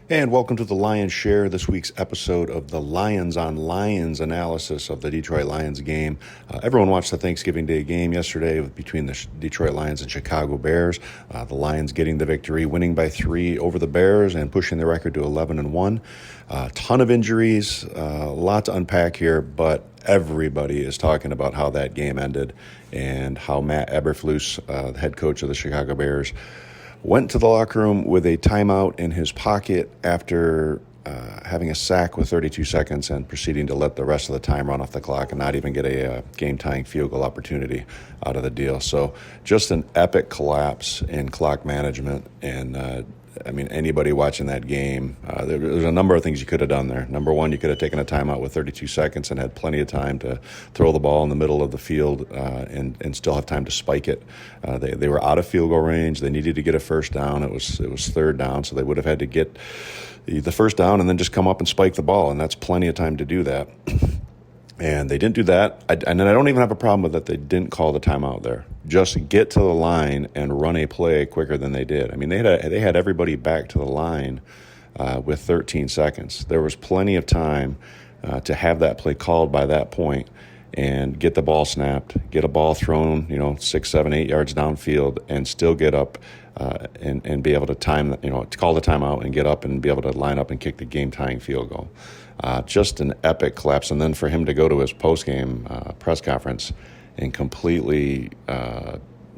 And welcome to the Lyons Share, this week's episode of the Lyons on Lyons analysis of the Detroit Lions game. Everyone watched the Thanksgiving Day game yesterday between the Detroit Lions and Chicago Bears. The Lions getting the victory, winning by 3 over the Bears and pushing the record to 11-1. Ton of injuries, a lot to unpack here, but everybody is talking about how that game ended and how Matt Eberflus, the head coach of the Chicago Bears, went to the locker room with a timeout in his pocket after having a sack with 32 seconds and proceeding to let the rest of the time run off the clock and not even get a game-tying field goal opportunity out of the deal. So just an epic collapse in clock management. And, anybody watching that game, there's a number of things you could have done there. Number one, you could have taken a timeout with 32 seconds and had plenty of time to throw the ball in the middle of the field and still have time to spike it. They were out of field goal range. They needed to get a first down. It was third down, so they would have had to get the first down and then just come up and spike the ball, and that's plenty of time to do that. And they didn't do that. And then I don't even have a problem with that they didn't call the timeout there. Just get to the line and run a play quicker than they did. I mean, they had everybody back to the line with 13 seconds. There was plenty of time to have that play called by that point and get the ball snapped, get a ball thrown, 6, 7, 8 yards downfield, and still get up and be able to to call the timeout and get up and be able to line up and kick the game-tying field goal. Just an epic collapse. And then for him to go to his post-game press conference and completely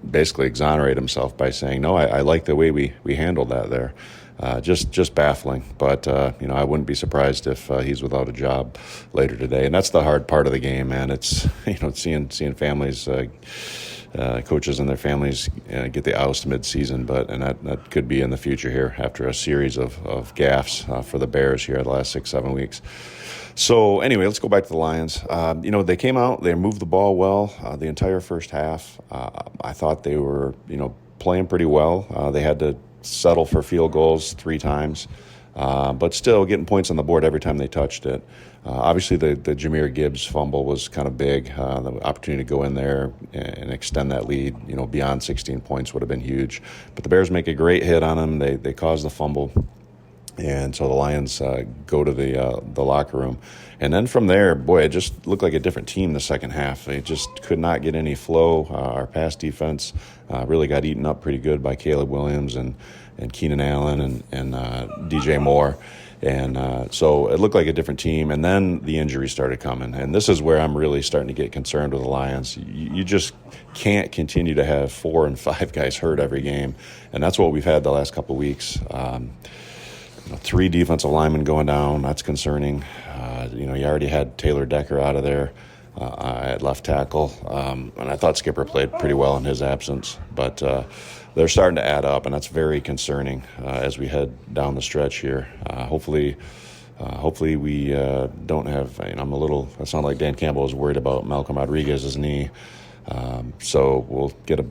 basically exonerate himself by saying, no, I like the way we handled that there. Just baffling. But, I wouldn't be surprised if he's without a job later today. And that's the hard part of the game, man. It's, seeing families, coaches and their families get the oust mid-season, and that could be in the future here after a series of gaffes for the Bears here the last 6-7 weeks. So anyway, let's go back to the Lions. They came out, they moved the ball well the entire first half. I thought they were, playing pretty well. They had to settle for field goals 3 times, but still getting points on the board every time they touched it. Obviously, the Jahmyr Gibbs fumble was kind of big. The opportunity to go in there and extend that lead, beyond 16 points would have been huge. But the Bears make a great hit on him. They cause the fumble. And so the Lions go to the locker room. And then from there, boy, it just looked like a different team the second half. They just could not get any flow. Our pass defense really got eaten up pretty good by Caleb Williams and Keenan Allen and DJ Moore. And so it looked like a different team. And then the injuries started coming. And this is where I'm really starting to get concerned with the Lions. You just can't continue to have 4 and 5 guys hurt every game. And that's what we've had the last couple of weeks. 3 defensive linemen going down, that's concerning. You already had Taylor Decker out of there at left tackle. And I thought Skipper played pretty well in his absence. But they're starting to add up, and that's very concerning as we head down the stretch here. Hopefully we don't have, I sound like Dan Campbell is worried about Malcolm Rodriguez's knee. So we'll get a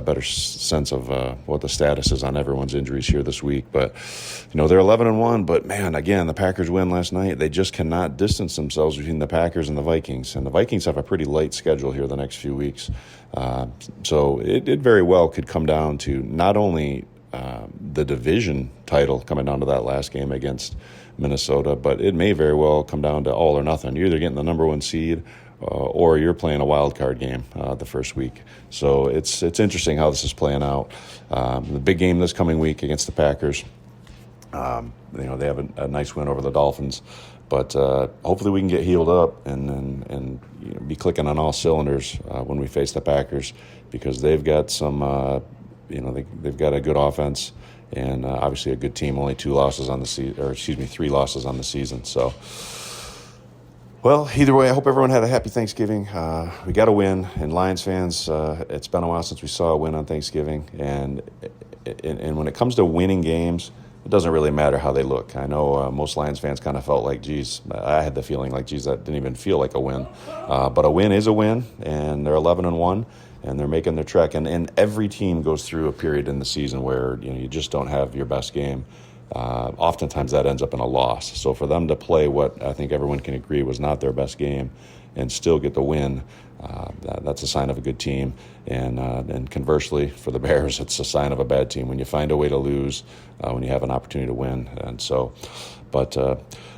better sense of what the status is on everyone's injuries here this week. But, they're 11-1. But, man, again, the Packers win last night. They just cannot distance themselves between the Packers and the Vikings. And the Vikings have a pretty light schedule here the next few weeks. So it very well could come down to not only the division title coming down to that last game against Minnesota, but it may very well come down to all or nothing. You're either getting the number 1 seed or you're playing a wild card game the first week. So it's interesting how this is playing out. The big game this coming week against the Packers, they have a nice win over the Dolphins, but hopefully we can get healed up and be clicking on all cylinders when we face the Packers, because they've got some, they've got a good offense and obviously a good team. Only 3 losses on the season. So. Well, either way, I hope everyone had a happy Thanksgiving. We got a win, and Lions fans, it's been a while since we saw a win on Thanksgiving. And when it comes to winning games, it doesn't really matter how they look. I know most Lions fans kind of felt like, I had the feeling like, that didn't even feel like a win. But a win is a win, and they're 11-1, and they're making their trek. And every team goes through a period in the season where you just don't have your best game. Oftentimes that ends up in a loss. So for them to play what I think everyone can agree was not their best game and still get the win, That's a sign of a good team. And conversely, for the Bears, it's a sign of a bad team when you find a way to lose, when you have an opportunity to win. And so, but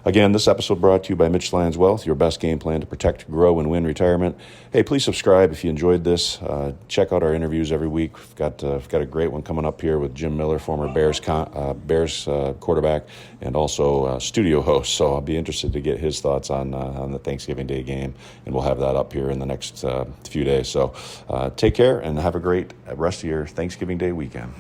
again, this episode brought to you by Mitch, Lyons Wealth, your best game plan to protect, grow, and win retirement. Hey, please subscribe if you enjoyed this. Check out our interviews every week. We've got a great one coming up here with Jim Miller, former Bears quarterback, and also studio host. So I'll be interested to get his thoughts on the Thanksgiving Day game, and we'll have that up here in the next few days. So take care and have a great rest of your Thanksgiving Day weekend.